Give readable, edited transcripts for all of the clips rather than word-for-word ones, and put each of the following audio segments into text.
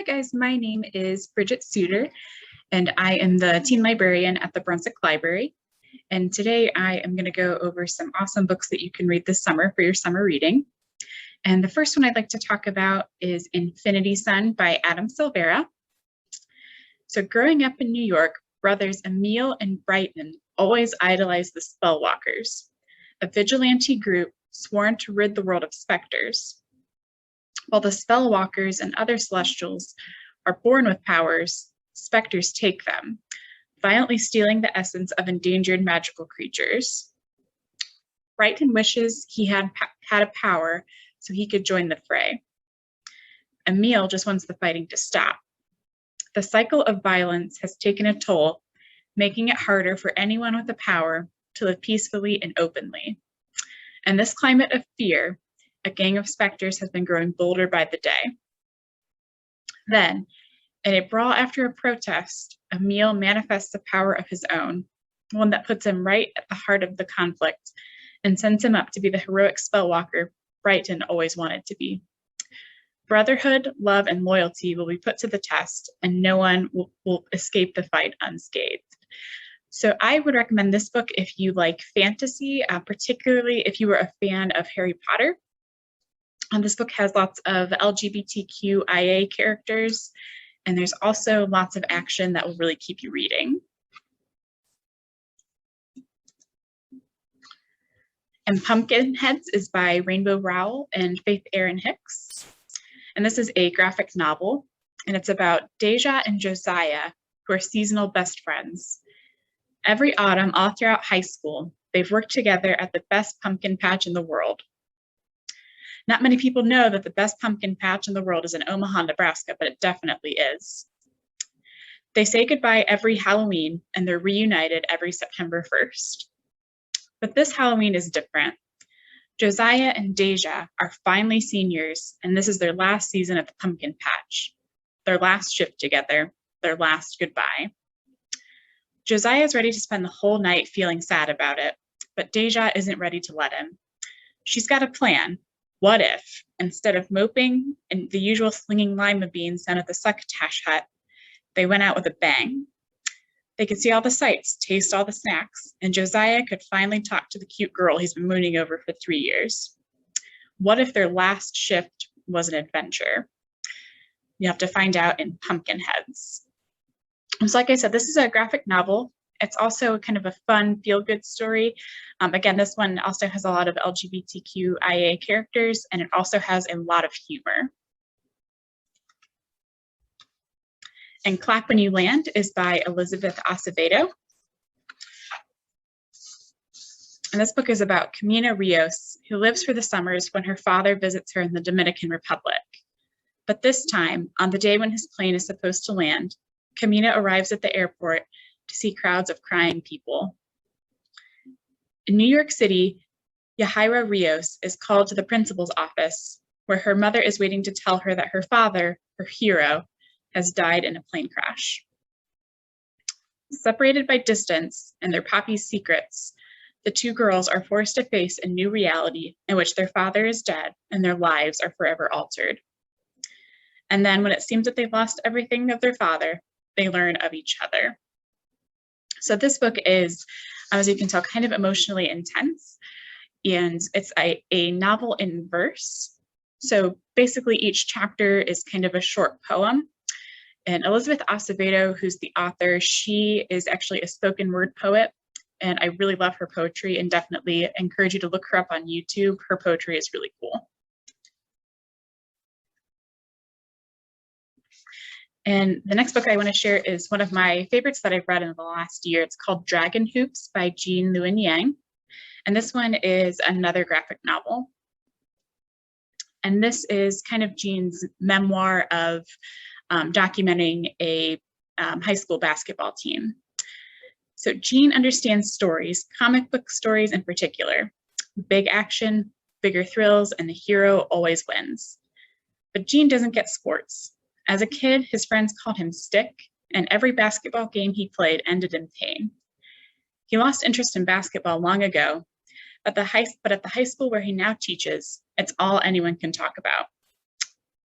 Hi guys, my name is Bridget Suter, and I am the teen librarian at the Brunswick Library. And today I am going to go over some awesome books that you can read this summer for your summer reading. And the first one I'd like to talk about is Infinity Sun by Adam Silvera. So growing up in New York, brothers Emil and Brighton always idolized the Spellwalkers, a vigilante group sworn to rid the world of specters. While the Spellwalkers and other Celestials are born with powers, specters take them, violently stealing the essence of endangered magical creatures. Brighton wishes he had a power so he could join the fray. Emil just wants the fighting to stop. The cycle of violence has taken a toll, making it harder for anyone with the power to live peacefully and openly. In this climate of fear, a gang of specters has been growing bolder by the day. Then, in a brawl after a protest, Emil manifests a power of his own, one that puts him right at the heart of the conflict and sends him up to be the heroic spellwalker Brighton always wanted to be. Brotherhood, love, and loyalty will be put to the test, and no one will escape the fight unscathed. So I would recommend this book if you like fantasy, particularly if you were a fan of Harry Potter. This book has lots of LGBTQIA characters, and there's also lots of action that will really keep you reading. And Pumpkinheads is by Rainbow Rowell and Faith Erin Hicks. And this is a graphic novel, and it's about Deja and Josiah, who are seasonal best friends. Every autumn, all throughout high school, they've worked together at the best pumpkin patch in the world. Not many people know that the best pumpkin patch in the world is in Omaha, Nebraska, but it definitely is. They say goodbye every Halloween, and they're reunited every September 1st. But this Halloween is different. Josiah and Deja are finally seniors, and this is their last season at the pumpkin patch, their last shift together, their last goodbye. Josiah is ready to spend the whole night feeling sad about it, but Deja isn't ready to let him. She's got a plan. What if, instead of moping and the usual slinging lima beans down at the succotash hut, they went out with a bang? They could see all the sights, taste all the snacks, and Josiah could finally talk to the cute girl he's been mooning over for 3 years. What if their last shift was an adventure? You have to find out in Pumpkinheads. So like I said, this is a graphic novel. It's also kind of a fun, feel-good story. Again, this one also has a lot of LGBTQIA characters, and it also has a lot of humor. And Clap When You Land is by Elizabeth Acevedo. And this book is about Camina Rios, who lives for the summers when her father visits her in the Dominican Republic. But this time, on the day when his plane is supposed to land, Camina arrives at the airport to see crowds of crying people. In New York City, Yahaira Rios is called to the principal's office, where her mother is waiting to tell her that her father, her hero, has died in a plane crash. Separated by distance and their papi's secrets, the two girls are forced to face a new reality in which their father is dead and their lives are forever altered. And then when it seems that they've lost everything of their father, they learn of each other. So this book is, as you can tell, kind of emotionally intense, and it's a novel in verse. So basically each chapter is kind of a short poem. And Elizabeth Acevedo, who's the author, she is actually a spoken word poet, and I really love her poetry and definitely encourage you to look her up on YouTube. Her poetry is really cool. And the next book I want to share is one of my favorites that I've read in the last year. It's called Dragon Hoops by Jean Luen Yang. And this one is another graphic novel. And this is kind of Jean's memoir of documenting a high school basketball team. So Jean understands stories, comic book stories in particular. Big action, bigger thrills, and the hero always wins. But Jean doesn't get sports. As a kid, his friends called him Stick, and every basketball game he played ended in pain. He lost interest in basketball long ago, but at the high school where he now teaches, it's all anyone can talk about.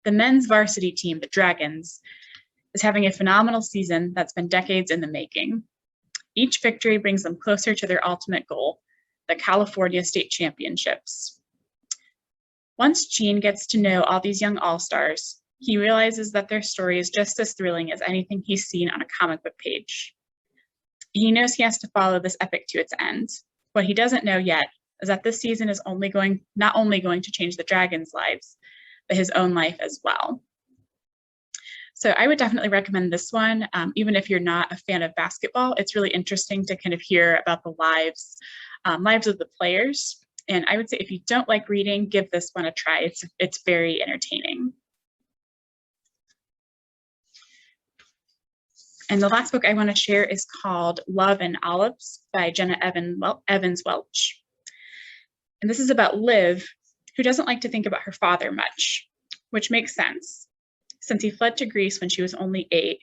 The men's varsity team, the Dragons, is having a phenomenal season that's been decades in the making. Each victory brings them closer to their ultimate goal, the California State Championships. Once Gene gets to know all these young all-stars, he realizes that their story is just as thrilling as anything he's seen on a comic book page. He knows he has to follow this epic to its end. What he doesn't know yet is that this season is not only going to change the Dragons' lives, but his own life as well. So I would definitely recommend this one, even if you're not a fan of basketball. It's really interesting to kind of hear about the lives of the players. And I would say if you don't like reading, give this one a try. It's very entertaining. And the last book I want to share is called Love and Olives by Jenna Evans Welch. And this is about Liv, who doesn't like to think about her father much, which makes sense, since he fled to Greece when she was only 8,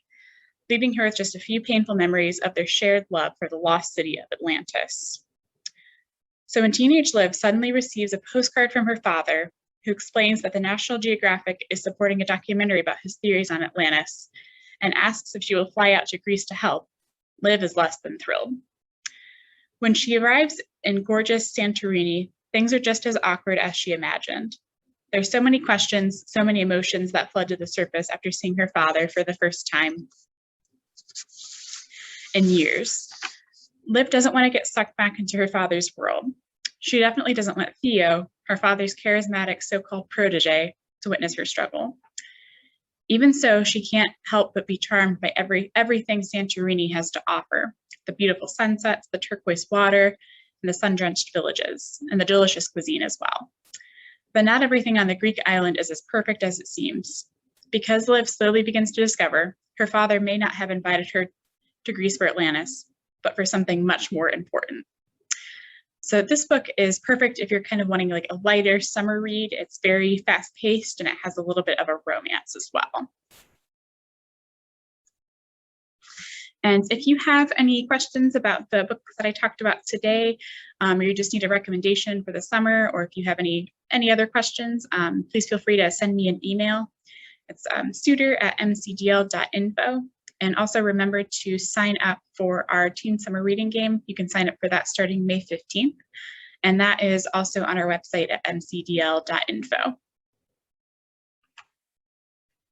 leaving her with just a few painful memories of their shared love for the lost city of Atlantis. So when teenage Liv suddenly receives a postcard from her father, who explains that the National Geographic is supporting a documentary about his theories on Atlantis, and asks if she will fly out to Greece to help, Liv is less than thrilled. When she arrives in gorgeous Santorini, things are just as awkward as she imagined. There's so many questions, so many emotions that flood to the surface after seeing her father for the first time in years. Liv doesn't want to get sucked back into her father's world. She definitely doesn't want Theo, her father's charismatic so-called protege, to witness her struggle. Even so, she can't help but be charmed by everything Santorini has to offer: the beautiful sunsets, the turquoise water, and the sun-drenched villages, and the delicious cuisine as well. But not everything on the Greek island is as perfect as it seems. Because Liv slowly begins to discover, her father may not have invited her to Greece for Atlantis, but for something much more important. So this book is perfect if you're kind of wanting like a lighter summer read. It's very fast-paced and it has a little bit of a romance as well. And if you have any questions about the books that I talked about today, or you just need a recommendation for the summer, or if you have any other questions, please feel free to send me an email. It's suitor@mcdl.info. And also remember to sign up for our Teen Summer Reading Game. You can sign up for that starting May 15th. And that is also on our website at mcdl.info.